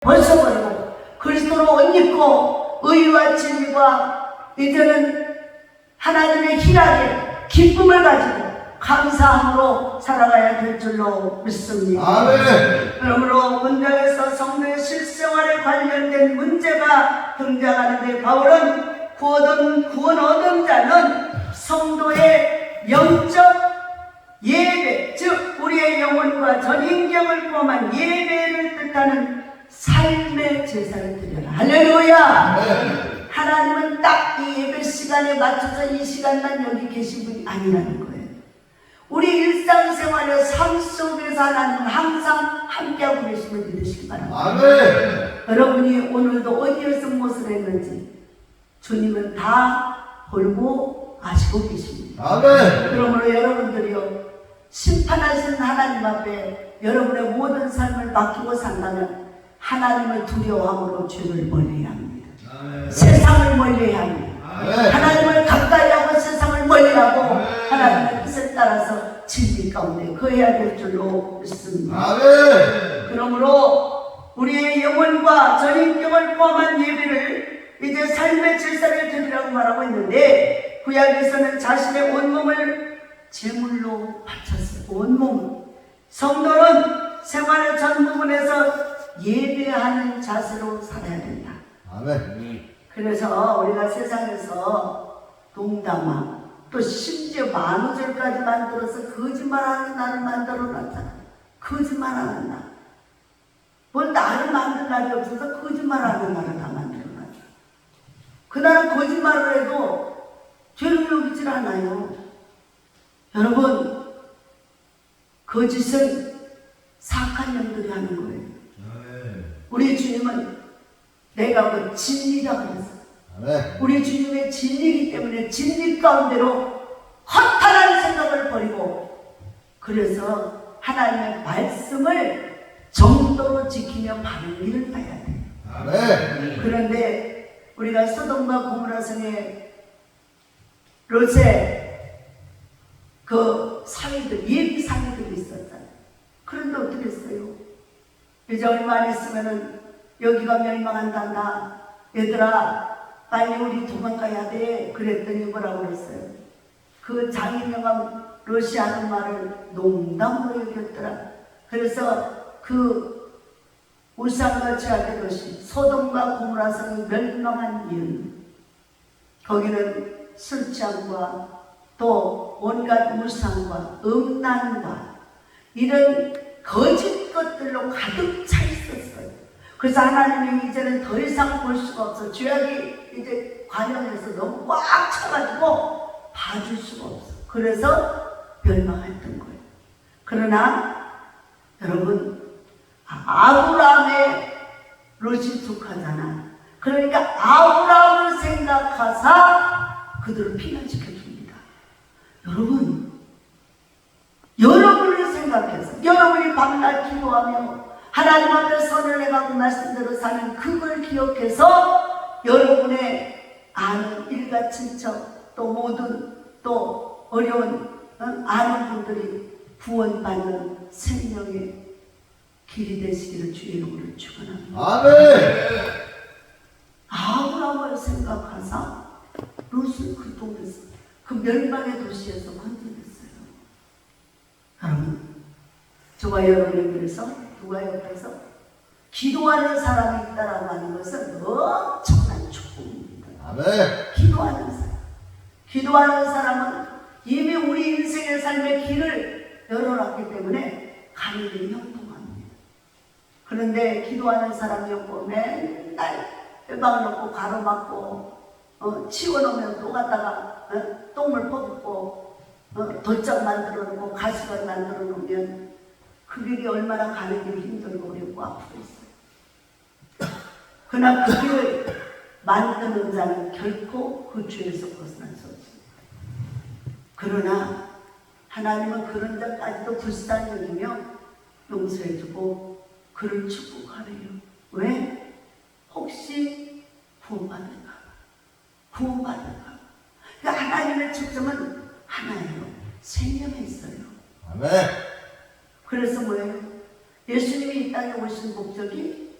벗어버리고 그리스도로 옷 입고 의와 진리와 이제는 하나님의 희락에 기쁨을 가지고 감사함으로 살아가야 될 줄로 믿습니다. 아멘. 그러므로 본장에서 성도의 실생활에 관련된 문제가 등장하는데 바울은 구원 얻은 자는 성도의 영적 예배, 즉 우리의 영혼과 전인격을 포함한 예배를 뜻하는 삶의 제사를 드려라. 할렐루야. 아멘. 하나님은 딱 이 예배 시간에 맞춰서 이 시간만 여기 계신 분이 아니라는 거예요. 우리 일상생활의 삶 속에서 하나님은 항상 함께하고 계심을 믿으시기 바랍니다. 아멘. 여러분이 오늘도 어디에서 무엇을 했는지 주님은 다 보고 아시고 계십니다. 아멘. 그러므로 여러분들이요, 심판하신 하나님 앞에 여러분의 모든 삶을 맡기고 산다면 하나님을 두려워함으로 죄를 멀리해야 합니다. 아멘. 세상을 멀리해야 합니다. 아멘. 하나님을 가까이 하고 세상을 멀리하고 하나님의 뜻에 따라서 진리 가운데 거해야 될 줄로 믿습니다. 아멘. 그러므로 우리의 영혼과 전인격을 포함한 예배를 이제 삶의 제사를 드리라고 말하고 있는데, 구약에서는 자신의 온몸을 제물로 바쳤어요. 온몸. 성도는 생활의 전 부분에서 예배하는 자세로 살아야 된다. 아멘. 그래서 우리가 세상에서 농담아, 또 심지어 만우절까지 만들어서 거짓말하는 나를 만들어 놨잖아. 거짓말하는 날. 뭘 나를 만든 날이 없어서 거짓말하는 날을 다 만들어 놨잖아. 그날은 거짓말을 해도 죄를 여기질 않아요. 여러분, 거짓은 사악한 영들이 하는 거예요. 아멘. 우리 주님은 내가 그 진리라고 그랬어요. 아멘. 우리 주님의 진리이기 때문에 진리 가운데로 허탄한 생각을 버리고, 그래서 하나님의 말씀을 정도로 지키며 바른 길을 가야 돼요. 아멘. 그런데 우리가 소돔과 고모라 성에 롯의 그 사위들, 예비 사위들이 있었잖아요. 그런데 어떻게 했어요? 이제 얼마 안 있으면은 여기가 멸망한단다. 얘들아, 빨리 우리 도망가야 돼. 그랬더니 뭐라고 그랬어요? 그 장인영감 롯이 하는 말을 농담으로 여겼더라. 그래서 그 울산과 제아의 롯이 소돔과 고모라 성이 멸망한 이유는, 거기는 술 취함과 또 온갖 우상과 음란과 이런 거짓 것들로 가득 차 있었어요. 그래서 하나님이 이제는 더 이상 볼 수가 없어. 죄악이 이제 관영에서 너무 꽉 차가지고 봐줄 수가 없어. 그래서 멸망했던 거예요. 그러나 여러분, 아브라함의 롯이 속하잖아. 그러니까 아브라함을 생각하사 그들을 피난시켜줍니다. 여러분을 생각해서 여러분이 밤낮 기도하며 하나님 앞에 선을 해가고 말씀대로 사는 그걸 기억해서 여러분의 아는 일가 친척, 또 모든 또 어려운 아는 분들이 구원받는 생명의 길이 되시기를 주의 이름으로 축원합니다. 아멘. 아브라함을 생각하사 롯을 그 동네에서, 그 멸망의 도시에서 건져냈어요. 여러분, 저와 여러분을 위해서 누가 옆에서 기도하는 사람이 있다라고 하는 것은 엄청난 축복입니다. 아멘. 기도하는 사람. 기도하는 사람은 이미 우리 인생의 삶의 길을 열어놨기 때문에 가는 길이 형통합니다. 그런데 기도하는 사람이 없고 맨날 해방 놓고 가로막고 치워놓으면 또 갔다가 똥을 퍼붓고 돌짝 만들어 놓고 가시관 만들어 놓으면 그 길이 얼마나 가는 길이 힘들고 어렵고 아프고 있어요. 그러나 그 길을 만드는 자는 결코 그 죄에서 벗어날 수 없습니다. 그러나 하나님은 그런 자까지도 불쌍히 여기며 용서해주고 그를 축복하래요. 왜? 혹시 구원받을까? 구원받을까? 그러니까 하나님의 초점은 하나예요. 생명에 있어요. 아멘. 그래서 뭐예요? 예수님이 이 땅에 오신 목적이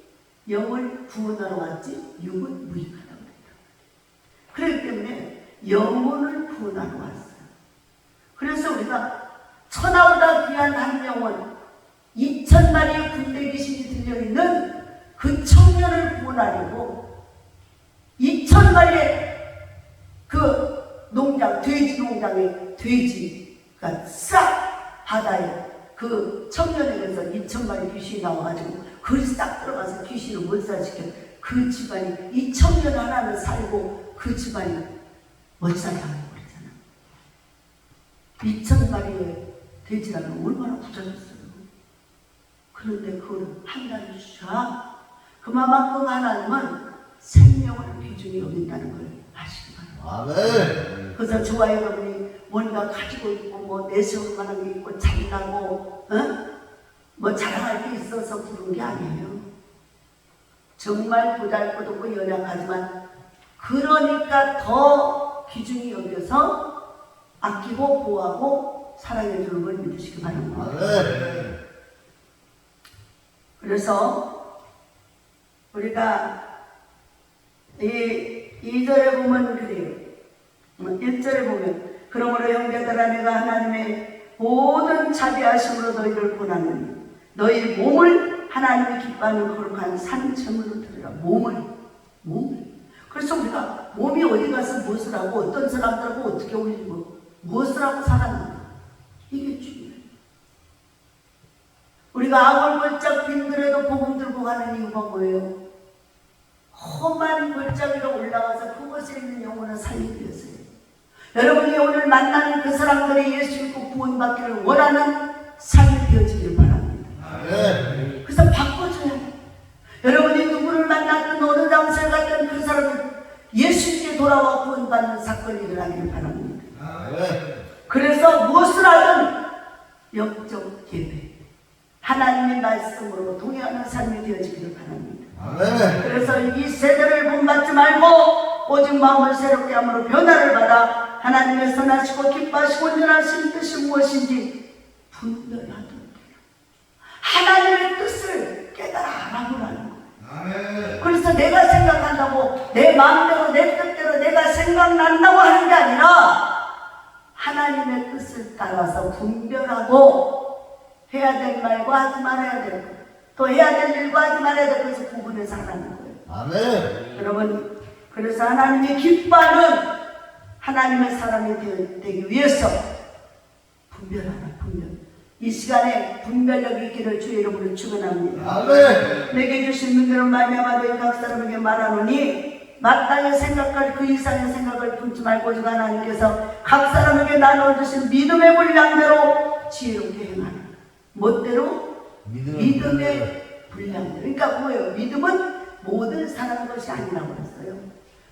영을 구원하러 왔지 육은 무익하다고 그랬다. 그렇기 때문에 영혼을 구원하러 왔어요. 그래서 우리가 천하보다 귀한 한 영혼 2,000마리의 군대 귀신이 들려있는 그 청년을 구원하려고 2,000마리의 그 농장, 돼지 농장에 돼지가 싹 바다에 그 청년에게서 2,000마리 귀신이 나와가지고 그리 싹 들어가서 귀신을 몰살시켜 그 집안이 이 청년 하나는 살고 그 집안이 몰살당해버리잖아. 2,000마리의 돼지라면 얼마나 부자였어요. 그런데 그걸 한다는 숫자 그만큼 하나님은 생명을 귀중히 여긴다는 걸 아시기 바랍니다. 아멘. 그래서 저와 여러분이 뭔가 가지고 있고 뭐 내세울 만한 게 있고 잘나고 뭐 자랑할 게 있어서 부른 게 아니에요. 정말 보잘것없고 연약하지만 그러니까 더 귀중히 여겨서 아끼고 보호하고 사랑해 주는 걸 믿으시기 바랍니다. 아멘. 그래서 우리가 이 2절에 보면 그래요. 1절에 보면 그러므로 형제들아 내가 하나님의 모든 자비하심으로 너희를 권하노니 너희 몸을 하나님이 기뻐하는 거룩한 산채물로 드리라. 몸을 그래서 우리가 몸이 어디 가서 무엇을 하고 어떤 사람들하고 어떻게 어울리고 무엇을 하고 살았는가 이게 중요해요. 우리가 아골골짝 빈들에도 복음 들고 가는 이유가 뭐예요? 험한 골짜기 위로 올라가서 그곳에 있는 영혼을 살리기 위해서요. 여러분이 오늘 만나는 그 사람들이 예수 믿고 구원받기를 원하는 삶이 되어지길 바랍니다. 아멘. 그래서 바꿔줘야 해요. 여러분이 누구를 만났든 어느 장소에 갔든 그 사람은 예수님께 돌아와 구원받는 사건이 일어나기를 바랍니다. 아멘. 그래서 무엇을 하든 영적 예배 하나님의 말씀으로 동행하는 삶이 되어지기를 바랍니다. 아멘. 그래서 이 세대를 본받지 말고 오직 마음을 새롭게 함으로 변화를 받아 하나님의 선하시고 기뻐하시고 온전하신 뜻이 무엇인지 분별하도록 해요. 하나님의 뜻을 깨달아 알아보라는 거예요. 아멘. 그래서 내가 생각한다고 내 마음대로 내 뜻대로 내가 생각난다고 하는 게 아니라 하나님의 뜻을 따라서 분별하고 해야 될 말과 하지 말아야 될 것, 또 해야 될 일과 하지 말아야 될 것을 구분해서 하라는 거예요. 아멘. 여러분, 그래서 하나님이 기뻐하는 하나님의 사람이 되기 위해서 분별하라, 분별. 이 시간에 분별력이 있기를 주의 이름으로 축원합니다. 아멘. 내게 주신 분들은 말미암아 너희 각 사람에게 말하노니 마땅히 생각할 그 이상의 생각을 품지 말고 오직 하나님께서 각 사람에게 나눠주신 믿음의 분량대로 지혜롭게 행하라. 멋대로? 믿음의 분량대로. 그러니까 뭐예요? 믿음은 모든 사람의 것이 아니라고 했어요.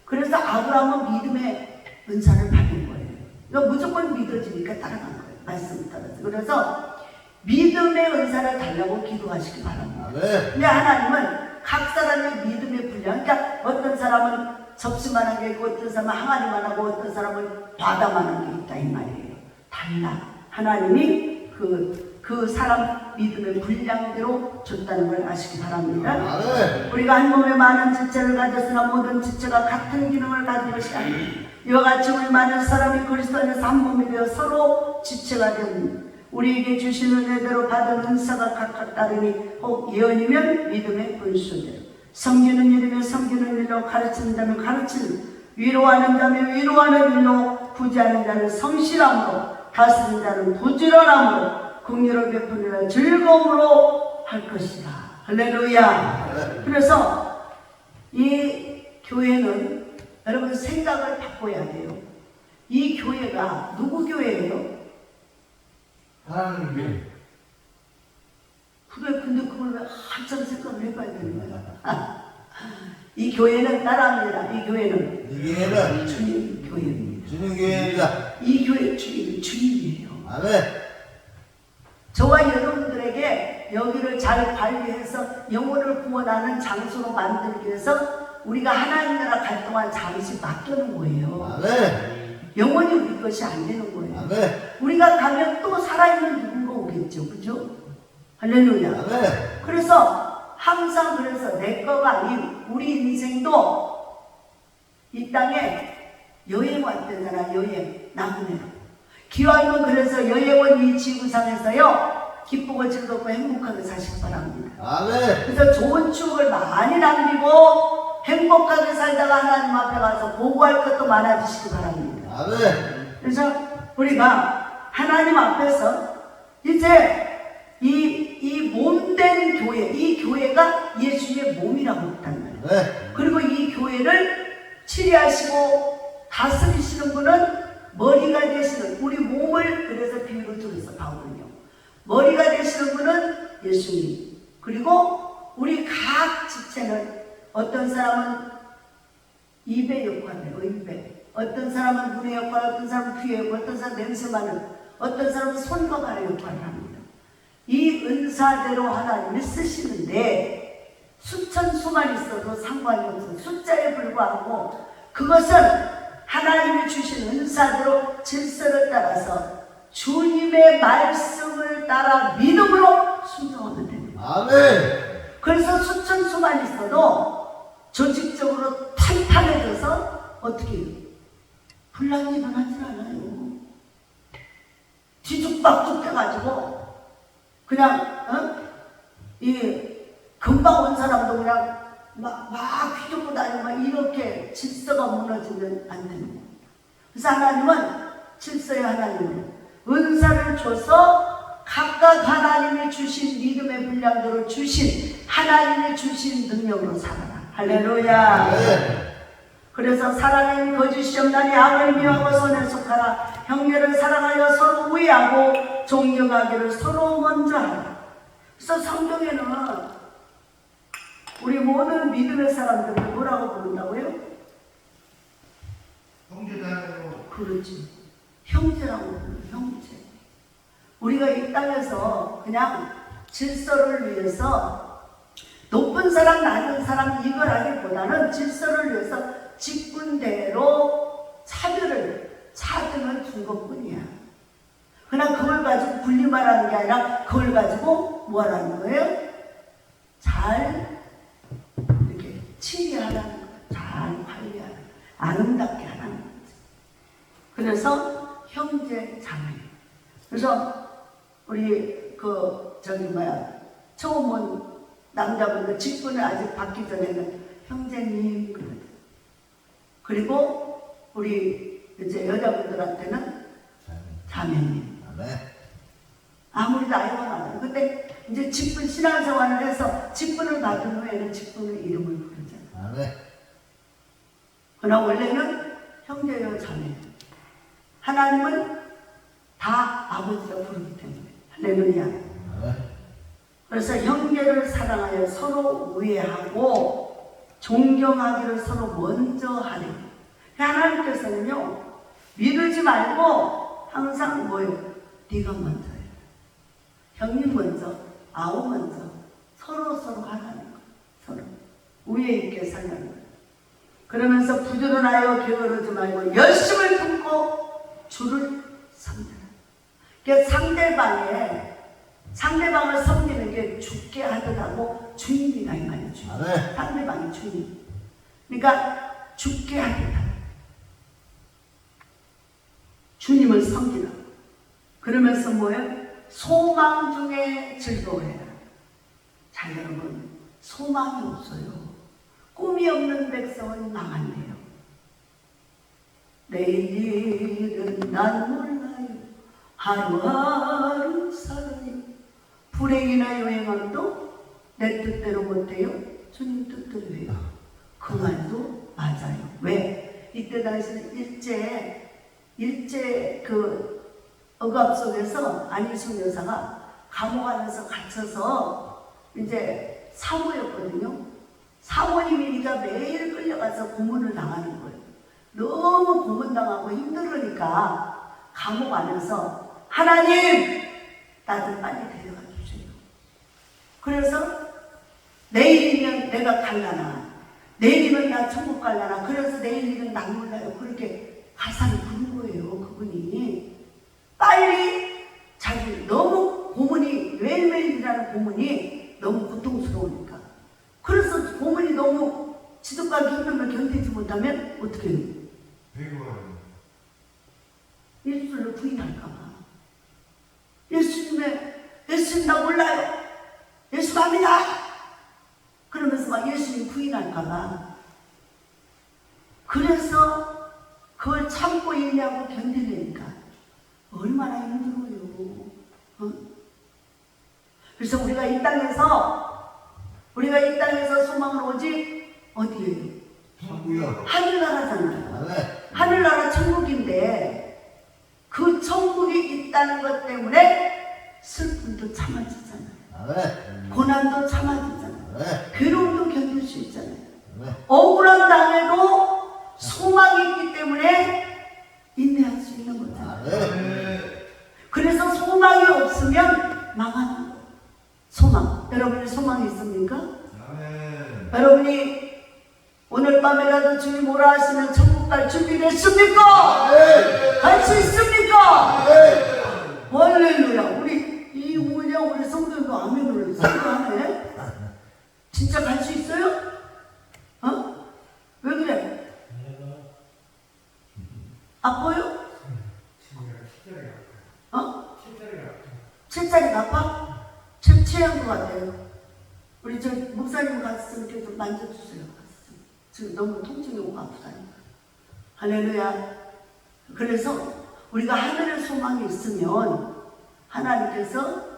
그래서 아브라함은 믿음의 은사를 받은 거예요. 그러니까 무조건 믿어지니까 따라간 거예요. 말씀을 따라서. 그래서 믿음의 은사를 달라고 기도하시기 바랍니다. 아멘. 근데 하나님은 각 사람의 믿음의 분량, 그러니까 어떤 사람은 접시만한 게 있고 어떤 사람은 항아리만 하고 어떤 사람은 바다만한 게 있다 이 말이에요. 달라. 하나님이 그 사람 믿음의 분량대로 줬다는 걸 아시기 바랍니다. 아멘. 우리가 한 몸에 많은 지체를 가졌으나 모든 지체가 같은 기능을 가진 것이 아닙니다. 이와 같이 우리 많은 사람이 그리스도 안에서 한 몸이 되어 서로 지체가 됩니다. 우리에게 주신 은혜대로 받은 은사가 각각 다르니 혹 예언이면 믿음의 분수대로, 섬기는 일이면 섬기는 일로, 가르치는 자면 가르치는, 위로하는 자면 위로하는 일로, 구제하는 자는 성실함으로, 다스리는 자는 부지런함으로, 긍휼을 베푸는 즐거움으로 할 것이다. 할렐루야. 그래서 이 교회는 여러분 생각을 바꿔야 돼요. 이 교회가 누구 교회예요? 하나님 님. 그래, 근데 그걸 왜 한참 생각을 해봐야 되는 거야? 이 교회는 따라합니다. 이 교회는 이게는 주님 교회입니다. 주님 교회입니다. 이 교회 주님은 주님이에요. 아멘. 저와 여러분들에게 여기를 잘 관리해서 영혼을 구원하는 장소로 만들기 위해서 우리가 하나님 나라 갈 동안 잠시 맡겨놓은 거예요. 아멘. 영원히 우리 것이 안 되는 거예요. 아멘. 우리가 가면 또 살아있는 누군가 오겠죠. 그죠? 할렐루야. 아멘. 그래서 항상 그래서 내 거가 아닌 우리 인생도 이 땅에 여행 왔대잖아. 여행 나그네로. 기왕이면 그래서 여행 온 이 지구상에서요 기쁘고 즐겁고 행복하게 사시기 바랍니다. 아멘. 그래서 좋은 추억을 많이 남기고 행복하게 살다가 하나님 앞에 가서 보고할 것도 많아지시기 바랍니다. 아멘. 그래서 우리가 하나님 앞에서 이제 이 몸된 교회, 이 교회가 예수님의 몸이라고 했단 말이에요. 네. 그리고 이 교회를 치리하시고 다스리시는 분은 머리가 되시는 우리 몸을 그래서 비유로 들어서 바울은요. 머리가 되시는 분은 예수님. 그리고 우리 각 지체는 어떤 사람은 입의 역할을 해요. 입에. 어떤 사람은 눈의 역할, 어떤 사람은 귀의 역할, 어떤 사람은 냄새 맡는, 어떤 사람은 손과 발의 역할을 합니다. 이 은사대로 하나님이 쓰시는데 수천 수만 있어도 상관이 없어요. 숫자에 불과하고 그것은 하나님이 주신 은사대로 질서를 따라서 주님의 말씀을 따라 믿음으로 순종하면 됩니다. 아멘. 그래서 수천 수만 있어도 조직적으로 탄탄해져서 어떻게 해요? 분란이 일어나질 않아요. 뒤죽박죽 해가지고 그냥 이 금방 온 사람도 그냥 막 휘두르고 다니고 막 이렇게 질서가 무너지면 안 되는 거예요. 그래서 하나님은 질서의 하나님은 은사를 줘서 각각 하나님이 주신 믿음의 분량대로 주신 하나님이 주신 능력으로 살아라. 할렐루야. 네. 그래서 사랑의 거짓이 없나니 악을 미워하고 선에 속하라. 형제를 사랑하여 서로 우애하고 존경하기를 서로 먼저 하라. 그래서 성경에는 우리 모든 믿음의 사람들을 뭐라고 부른다고요? 형제잖아요. 그렇지. 형제라고 불러요. 형제. 우리가 이 땅에서 그냥 질서를 위해서 높은 사람 낮은 사람 이걸 하기보다는 질서를 위해서 직분대로 차등을 둔 것뿐이야. 그러나 그걸 가지고 분리말하는 게 아니라 그걸 가지고 뭐 하라는 거예요? 잘 이렇게 치리하라는 거예요. 잘 관리하라는 거예요. 아름답게 하라는 거죠. 그래서 형제 자매. 그래서 우리 처음 온 남자분들 직분을 아직 받기 전에는 형제님 그러죠. 그리고 우리 이제 여자분들한테는 자매님. 아멘. 아무리 나이가 많아요. 근데 이제 직분 신앙생활을 해서 직분을 받은 후에는 직분의 이름을 부르잖아요. 아멘. 그러나 원래는 형제여 자매. 하나님은 다 아버지라 부르기 때문에. 할렐루야. 아멘. 그래서 형제를 사랑하여 서로 우애하고 존경하기를 서로 먼저 하리. 하나님께서는요 미루지 말고 항상 뭐예요? 네가 먼저 해. 형님 먼저, 아우 먼저 서로 하라는 거예요. 서로 우애 있게 살라는 거예요. 그러면서 부지런하여 게으르지 말고 열심을 품고 주를 섬기라. 그러니까 상대방을 섬기는 게 죽게 하더라고 주님이다 이 말이에요. 주님. 아멘. 상대방이 주님. 그러니까 죽게 하겠다. 주님을 섬기라. 그러면서 뭐예요? 소망 중에 즐거워해라. 자 여러분 소망이 없어요. 꿈이 없는 백성은 망한대요. 내일 일은 난 몰라요. 하루하루 살아요. 불행이나 요행함도 내 뜻대로 못해요. 주님 뜻대로 해요. 그 말도 맞아요. 왜? 이때 당시는 일제 그 억압 속에서 안희숙 여사가 감옥 안에서 갇혀서 이제 사모였거든요. 사모님이니까 매일 끌려가서 고문을 당하는 거예요. 너무 고문당하고 힘들으니까 감옥 안에서 하나님 나를 빨리 데려가 주세요. 그래서 내일이면 내가 갈라나 내일이면 나 천국 갈라나 그래서 내일이면 난 몰라요. 그렇게 가사를 부른 거예요. 그분이 빨리 자기 너무 고문이 매일매일 일하는 고문이 너무 고통스러우니까 고문이 너무 지독하게 힘들면 견디지 못하면 어떻게 해요? 배고파요. 예수를 부인할까봐. 예수님 나 몰라요. 예수 갑니다. 그러면서 막 예수님 부인할까봐. 그래서 그걸 참고 인내하고 견디려니까 얼마나 힘들어요. 어? 그래서 우리가 이 땅에서 소망을 오직 어디에요? 천국이요. 하늘나라잖아요. 네. 하늘나라 천국인데 그 천국이 있다는 것 때문에 슬픔도 참아지잖아요. 네. 고난도 참아지잖아요. 네. 괴로움도 견딜 수 있잖아요. 네. 억울한 당해도 소망이 있기 때문에 인내할 수 있는 거잖아요. 네. 그래서 소망이 없으면 망하는 거예요. 소망. 여러분이 소망이 있습니까? 네. 여러분이 오늘 밤에라도 주님 오라 하시면 천국 갈 준비됐습니까? 네. 갈 수 있습니까? 네. 할렐루야. 우리 성도도 아멘을 성도하네. 진짜 갈 수 있어요? 어? 왜 그래? 아파요? 어? 칠자리가 아파? 체한 것 같아요. 우리 저 목사님 가슴 이렇게 좀 만져주세요. 지금 너무 통증이 오고 아프다니까. 할렐루야. 그래서 우리가 하늘의 소망이 있으면 하나님께서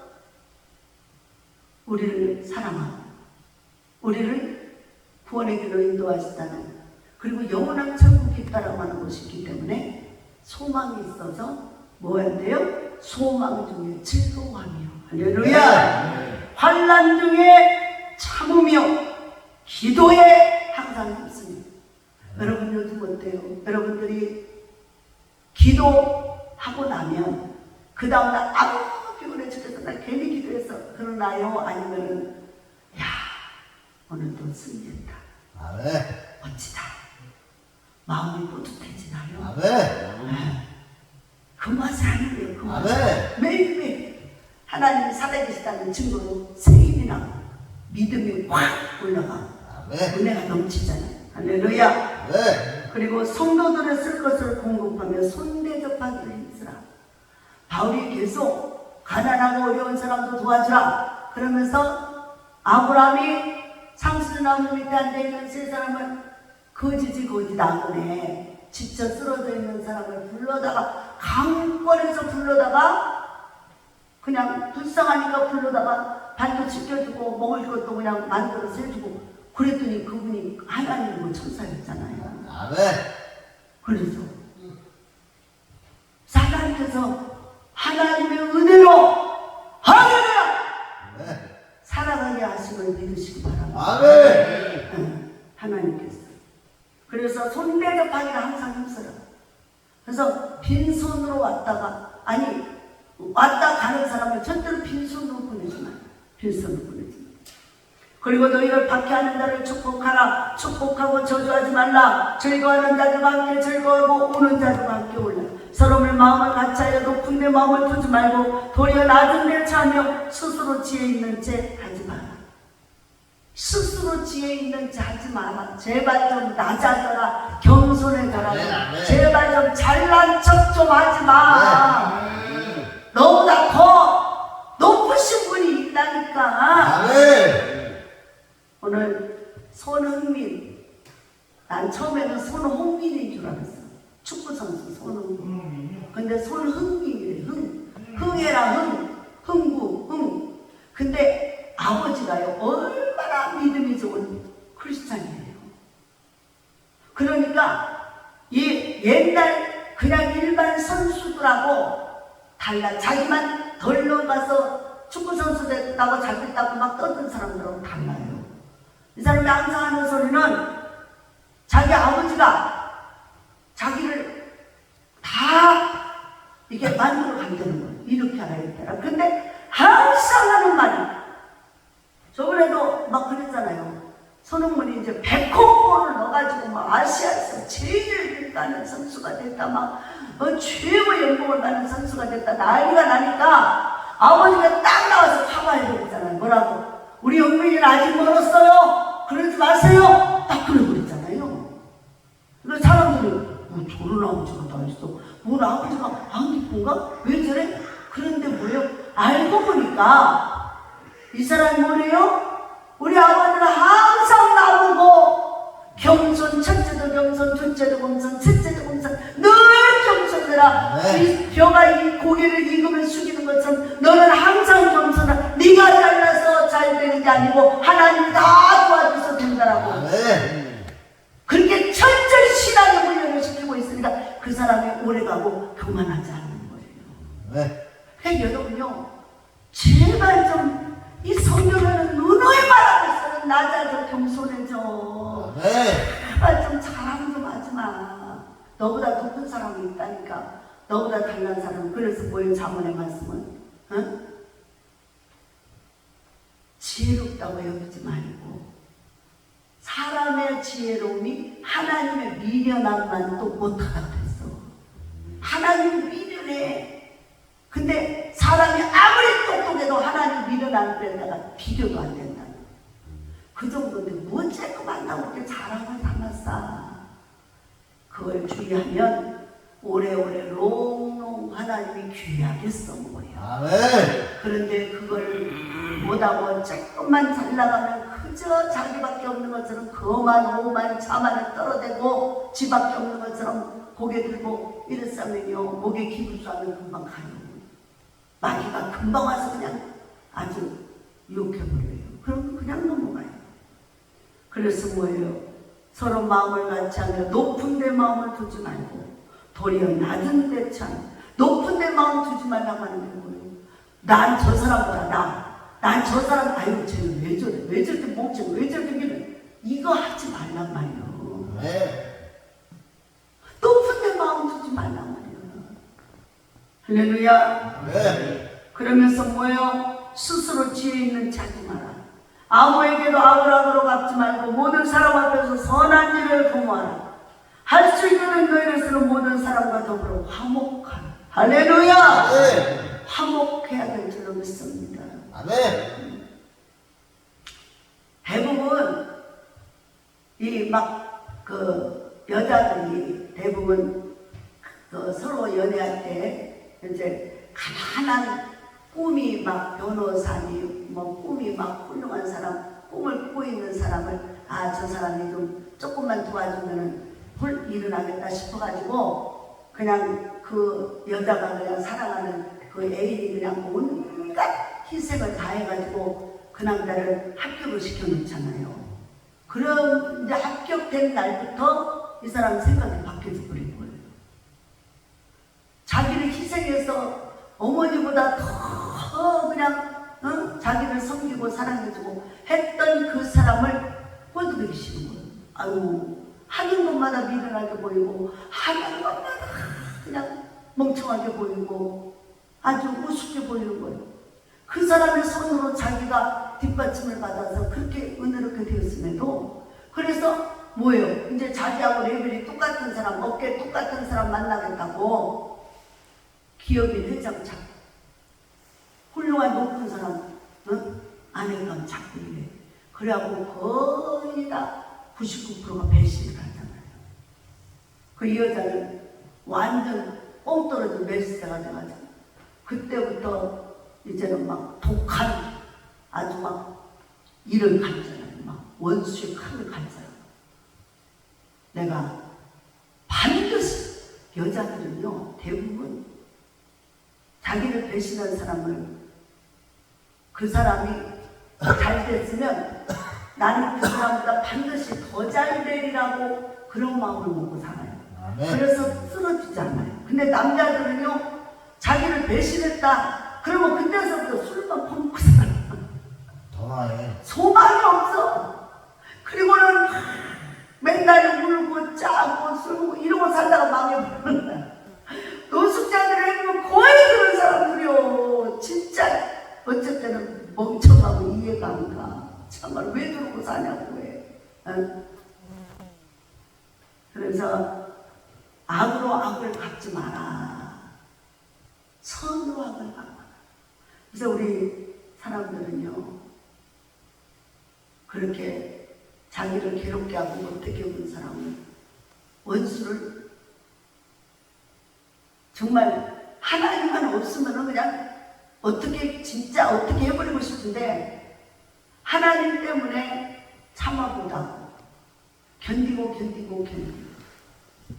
우리를 사랑하고 우리를 구원의 길로 인도하시다는, 그리고 영원한 천국이 있다라고 하는 것이 있기 때문에 소망이 있어서 뭐 한대요? 소망 중에 즐거워하며. 할렐루야. 환난 중에 참으며 기도에 항상 힘씁니다. 여러분 요즘 어때요? 여러분들이 기도하고 나면 그 다음날 아무 피곤해 죽겠어, 나 괜히 기도해서 그러나요? 아니면은 야 오늘도 승리했다, 네. 멋지다, 마음이 뿌듯해지나요? 네. 그 맛을 하는 거예요. 그 맛을. 네. 매일매일 하나님이 살아계시다는 증거로 세임이 나고 믿음이 확 올라가고 네. 은혜가 넘치잖아요. 할렐루야. 네. 그리고 성도들의 쓸 것을 공급하며 손대접하기를 힘쓰라. 바울이 계속 가난하고 어려운 사람도 도와주라 그러면서 아브라함이 상수나무 밑에 앉아있는 세 사람을 거지지 거지 나그네 지쳐 쓰러져 있는 사람을 불러다가 강권에서 불러다가 그냥 불쌍하니까 불러다가 발도 씻겨주고 먹을 것도 그냥 만들어서 해주고 그랬더니 그분이 하나님의 천사였잖아요. 네. 그래서 하나님께서 하나님의 은혜로 할렐루야 네. 살아가게 하심을 믿으시기 바랍니다. 아멘. 하나님께서. 그래서 손대접하기를 항상 힘쓰라. 그래서 빈손으로 왔다 가는 사람을 절대로 빈손으로 보내지 마라. 빈손으로 보내지 마라. 그리고 너희를 박해하는 자를 축복하라. 축복하고 저주하지 말라. 즐거워하는 자들과 함께 즐거워하고 우는 자들과 함께 울라. 서로를 마음을 같이하여 높은 데 마음을 두지 말고 도리어 낮은 데 차며 스스로 지혜 있는 채 하지 마라. 스스로 지혜 있는 채 하지 마라. 제발 좀 낮아져라. 겸손해져라. 네. 제발 좀 잘난 척 좀 하지 마. 너보다 더 높으신 분이 있다니까. 아멘. 오늘 손흥민, 난 처음에는 손흥민인 줄 알았어. 축구선수 손흥민. 근데 손흥민이래. 흥해라 흥구. 근데 아버지가요 얼마나 믿음이 좋은 크리스찬이에요. 그러니까 이 옛날 그냥 일반 선수들하고 달라. 자기만 덜러 가서 축구선수 됐다고 잘 됐다고 막 떠든 사람들하고 달라요. 이 사람이 항상 하는 소리는 자기 아버지가 자기를 다 이게 만들어 간다는 거예요. 이렇게 알아야 되라. 근데 항상 하는 말이, 저번에도 막 그랬잖아요. 손흥민이 이제 100골을 넣어가지고 막 아시아에서 제일 나는 선수가 됐다, 막 최고 연봉을 받는 선수가 됐다 난리가 나니까 아버지가 딱 나와서 커버해 줬잖아요. 뭐라고? 우리 영민이는 아직 멀었어요. 그러지 마세요. 딱 그래버리잖아요. 그래서 사람들이 저런 아버지가 다 있어. 뭘 아버지가 안 기쁜가? 왜 저래? 그런데 뭐예요? 알고 보니까 이 사람이 뭐래요? 우리 아버지는 항상 나보고 겸손, 첫째도 겸손, 둘째도 겸손, 셋째도 겸손, 늘 겸손해라. 이 벼가 이 고개를 익으면 숙이는 것처럼 너는 항상 겸손하라. 네가 잘나서 잘 되는 게 아니고 하나님이 다 도와줘서 된다라고. 그렇게 철저히 신앙의 훈련을 시키고 있으니까 그 사람이 오래가고 교만하지 않는 거예요. 그러니까 여러분요, 제발 좀 이 성경에는 누누이 말하고 있어요. 낮아져 겸손해져. 제발 좀 자랑 좀 하지 마. 너보다 높은 사람이 있다니까. 너보다 달란 사람. 그래서 뭐예요? 자문의 말씀은? 응? 지혜롭다고 여기지 말고 사람의 지혜로움이 하나님의 미련함만 또 못하다 그랬어. 하나님은 미련해. 근데 사람이 아무리 똑똑해도 하나님 미련한 데다가 비교도 안 된다. 그 정도인데 뭐 자꾸 만나고 이렇게 자랑을 담았어. 그걸 주의하면 오래오래 롱롱 하나님이 귀하게 써먹어요. 그런데 그걸 못하고 조금만 잘 나가면 그저 자기밖에 없는 것처럼 거만 오만 자만을 떨어대고 지밖에 없는 것처럼 고개 들고 이랬으면요, 목에 기부수하면 금방 가요. 마귀가 금방 와서 그냥 아주 유혹해버려요. 그럼 그냥 넘어가요. 그래서 뭐예요? 서로 마음을 같이 하며 높은 데 마음을 두지 말고 도리어 낮은 데 참 높은 데 마음 두지 말라고 하는 게 뭐예요? 난 저 사람보다 난 저 사람, 아이고 쟤는 왜 저래? 왜 저렇게 멍청해? 왜 저렇게 미래? 이거 하지 말란 말이에요. 높은 데 마음 두지 말란 말이에요. 할렐루야. 그러면서 뭐예요? 스스로 지혜 있는 자지 마라. 아무에게도 악을 악으로 갚지 말고 모든 사람 앞에서 선한 일을 도모하라. 할 수 있는 너희로서는 모든 사람과 더불어 화목하라. 할렐루야. 화목해야 될 줄로 믿습니다. 대부분 이 그 여자들이 대부분 그 서로 연애할 때 이제 가난한 꿈이 막 변호사니 뭐 꿈이 막 훌륭한 사람, 꿈을 꾸고 있는 사람을 저 사람이 좀 조금만 도와주면은 일어나겠다 싶어가지고 그냥 그 여자가 그냥 사랑하는 그 애인이 그냥 온갖 희생을 다 해가지고 그 남자를 합격을 시켜놓잖아요. 그럼 이제 합격된 날부터 이 사람 생각이 바뀌어져 버린 거예요. 자기를 희생해서 어머니보다 더 그냥 자기를 섬기고 사랑해주고 했던 그 사람을 꼴도 싫은 거예요. 아유, 하는 것마다 미련하게 보이고 하는 것마다 그냥 멍청하게 보이고 아주 우습게 보이는 거예요. 그 사람의 손으로 자기가 뒷받침을 받아서 그렇게 은혜롭게 되었음에도 그래서 뭐예요? 이제 자기하고 레벨이 똑같은 사람, 어깨 똑같은 사람 만나겠다고 기업인 회장 찾고 훌륭한 높은 사람 아내가 찾고 이래. 그래갖고 거의 다 99%가 배신을 하잖아요. 그 여자는 완전 뻥 떨어진 메시지가 돼가지고 그때부터 이제는 막 독한 아주 막 일을 갈잖아요. 막 원수의 칼을 갈잖아요. 내가 반드시 여자들은요 대부분 자기를 배신한 사람을 그 사람이 잘 됐으면 나는 그 사람보다 반드시 더 잘 되리라고 그런 마음을 먹고 살아요. 그래서 쓰러지지 않아요. 근데 남자들은요 자기를 배신했다 그러면 그때서부터 술만 퍼먹고 살아요. 소망이 없어. 그리고는 맨날 울고 짜고 쓰고 이러고 살다가 망해버리는 거야. 노숙자들을 해보면 거의 그런 사람들이요. 진짜 어쩔 때는 멍청하고 이해가 안 가. 정말 왜 그러고 사냐고 왜. 그래서 악으로 악을 갚지 마라. 선으로 악을 갚아라. 그래서 우리 사람들은요 그렇게 자기를 괴롭게 하고 못되게 군 사람은 원수를 정말 하나님만 없으면 그냥 진짜 어떻게 해버리고 싶은데 하나님 때문에 참아보다 견디고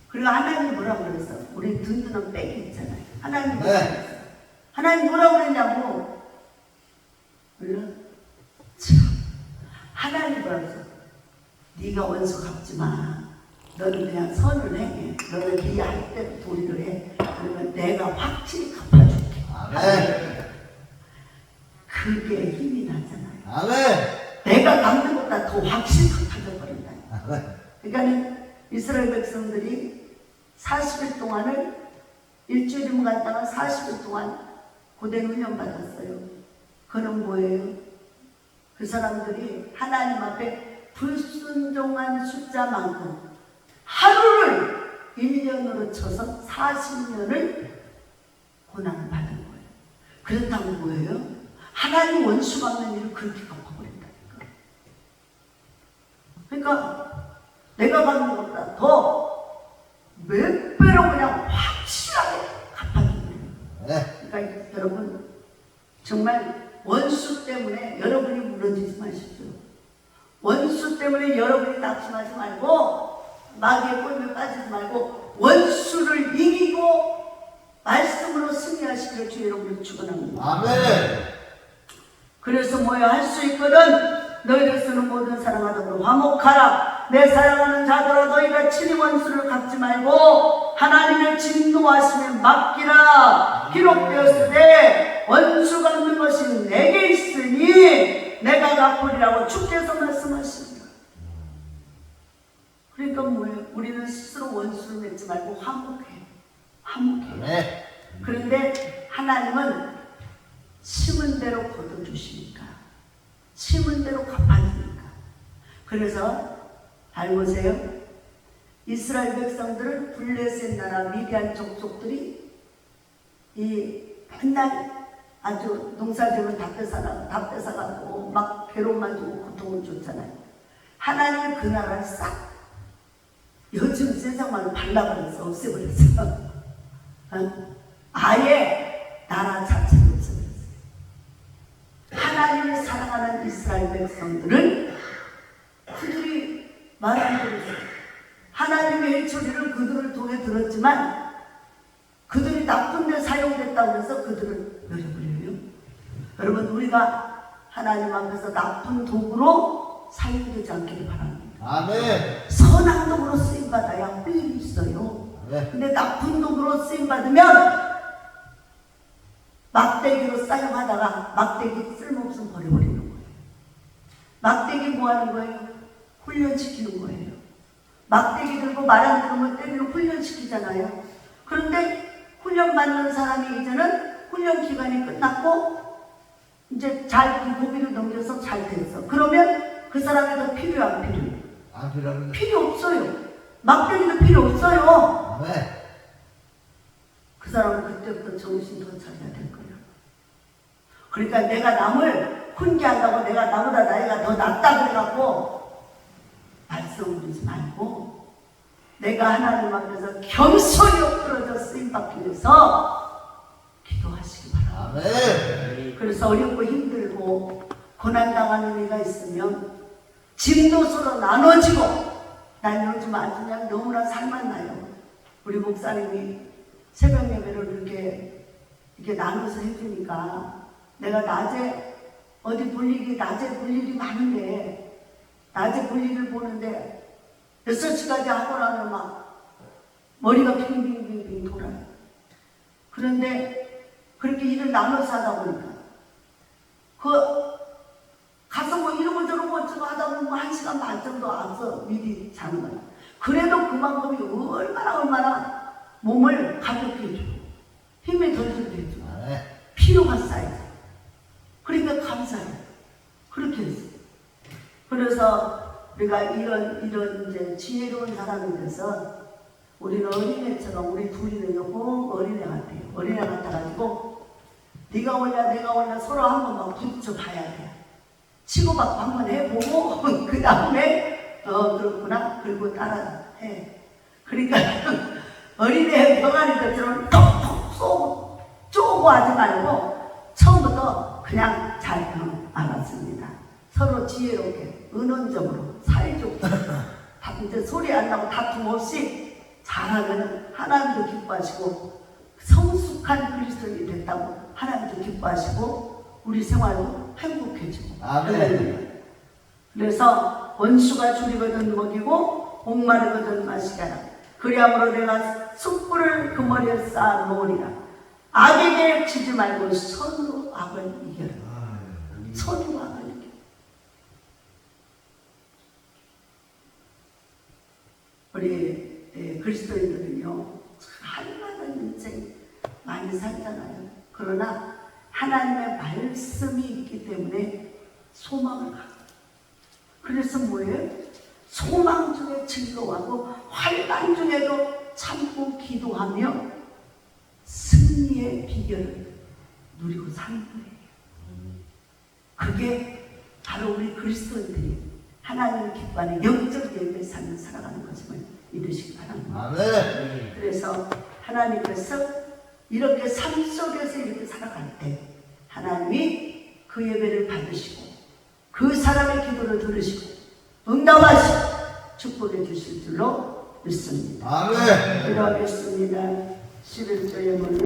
그리고 하나님 뭐라고 그랬어? 우리 든든한 백이 있잖아요. 하나님 뭐라고 그랬어? 하나님 뭐라고 그랬냐고. 물론 참 하나님 뭐라고 그랬어? 네가 원수 갚지 마. 너는 그냥 선을 행해. 너는 네가 할 대로 도리를 해. 그러면 내가 확실히 갚아줄게. 아멘. 그게 힘이 나잖아요. 아멘. 내가 갚는 것보다 더 확실히 갚아져 버린다. 아멘. 그러니까 이스라엘 백성들이 40일 동안을 일주일이면 갔다가 40일 동안 고된 훈련 받았어요. 그는 뭐예요? 그 사람들이 하나님 앞에 불순종한 숫자만큼 하루를 1년으로 쳐서 40년을 고난을 받은 거예요. 그렇다고 뭐예요? 하나님 원수 갚는 일을 그렇게 갚아버린다니까. 그러니까 내가 받는 것보다 더 몇 배로 그냥 확실하게 갚아주는 거예요. 그러니까 여러분 정말 원수 때문에 여러분이 무너지지 마십시오. 원수 때문에 여러분이 낙심하지 말고 마귀의 꼴에 빠지지 말고 원수를 이기고 말씀으로 승리하시기를 주 여러분을 축원합니다. 아멘. 그래서 뭐야 할 수 있거든. 너희를 쓰는 모든 사랑하도록 화목하라. 내 사랑하는 자들아 너희가 친히 원수를 갚지 말고 하나님의 진노하심에 맡기라. 기록되었으되 원수 갚는 것이 내게 있으니 내가 갚으리라고 주께서 말씀하십니다. 그러니까 뭐예요? 우리는 스스로 원수를 맺지 말고 화목해. 네. 그런데 하나님은 심은 대로 거둬주시니까, 심은 대로 갚아주니까. 그래서 잘 보세요. 이스라엘 백성들을 블레셋 나라 미디안 족속들이 맨날 아주 농사지으면 다 뺏어가고 막 괴로움만 주고 고통을 줬잖아요. 하나님은 그 나라를 싹 요즘 세상말로 발라버려서 없애버렸어. 아예 나라 자체를 없애버렸어요. 하나님을 사랑하는 이스라엘 백성들은 그들이 말 안 들었어요. 하나님의 일처리를 그들을 통해 들었지만 그들이 나쁜 데 사용됐다고 해서 그들을 버려버려요. 여러분 우리가 하나님 앞에서 나쁜 도구로 사용되지 않기를 바랍니다. 아멘. 선한 도구로 쓰임받아야 할 일이 있어요. 근데 나쁜 도구로 쓰임받으면 막대기로 사용하다가 막대기 쓸모없으면 버려버리는 거예요. 막대기 뭐 하는 거예요? 훈련시키는 거예요. 막대기 들고 말 안 들으면 때리는 훈련시키잖아요. 그런데 훈련받는 사람이 이제는 훈련 기간이 끝났고 이제 잘 고비를 넘겨서 잘 됐어. 그러면 그 사람이 더 필요 안 필요해요? 안 필요합니다. 필요 없어요. 막대기도 필요 없어요. 아멘. 그 사람은 그때부터 정신 더 차려야 될 거예요. 그러니까 내가 남을 훈계한다고 내가 나보다 나이가 더 낫다 그래갖고 말씀 부리지 말고 내가 하나님 앞에서 겸손히 엎드러져 쓰임받기 위해서 기도하시기 바랍니다. 아멘. 그래서 어렵고 힘들고 고난당하는 이가 있으면 짐도 서로 나눠지고 난 요즘 아주 그냥 너무나 살맛나요. 우리 목사님이 새벽 예배를 이렇게 나눠서 해주니까 내가 낮에 어디 볼 일이 많은데 낮에 볼 일을 보는데 6시까지 하고 나면 막 머리가 빙빙빙빙 돌아요. 그런데 그렇게 일을 나눠서 하다 보니까 가서 뭐 이러고 저러고 어쩌고 하다 보면 1시간 반 정도 앞서 미리 자는 거야. 그래도 그만큼이 얼마나 몸을 가볍게 해주고 힘이 덜 들게 해주고 피로가 쌓이죠. 그러니까 감사해요. 그렇게 했어요. 그래서 우리가 이런 이제 지혜로운 사람이 돼서 우리는 어린애처럼 우리 둘이는요 꼭 어린애 같아요. 어린애 같아가지고 네가 올냐 내가 올냐 서로 한번 막 부딪혀 봐야 돼. 치고받고 한번 해보고 그 다음에 그렇구나. 그리고 따라해. 그러니까 어린애 병아리들처럼 톡톡 쏘고 쪼고 하지 말고 처음부터 그냥 잘 알았습니다. 서로 지혜롭게 은원적으로 사회적으로 이제 소리 안 나고 다툼 없이 잘하면 하나님도 기뻐하시고 성숙한 그리스도인이 됐다고 하나님도 기뻐하시고 우리 생활도 행복해지고. 아멘. 그래서 원수가 줄이거든 먹이고 목마르거든 마시게 하라. 그리함으로 내가 숯불을 그 머리에 쌓아 놓으리라. 악에게 지지 말고 선으로 악을 이겨라. 선으로 악을 이겨라. 우리 그리스도인들은요 한가한 인생 많이 살잖아요. 그러나 하나님의 말씀이 있기 때문에 소망을 갖고, 그래서 뭐예요? 소망 중에 즐거워하고 환난 중에도 참고 기도하며 승리의 비결을 누리고 사는 거예요. 그게 바로 우리 그리스도인들이 하나님을 기뻐하는 영적 예배 삶을 살아가는 것임을 믿으시기 바랍니다. 아멘. 그래서 하나님께서 이렇게 삶 속에서 이렇게 살아갈 때 하나님이 그 예배를 받으시고 그 사람의 기도를 들으시고 응답하시고 축복해 주실 줄로 믿습니다. 아멘. 기도하겠습니다. 11조의 문을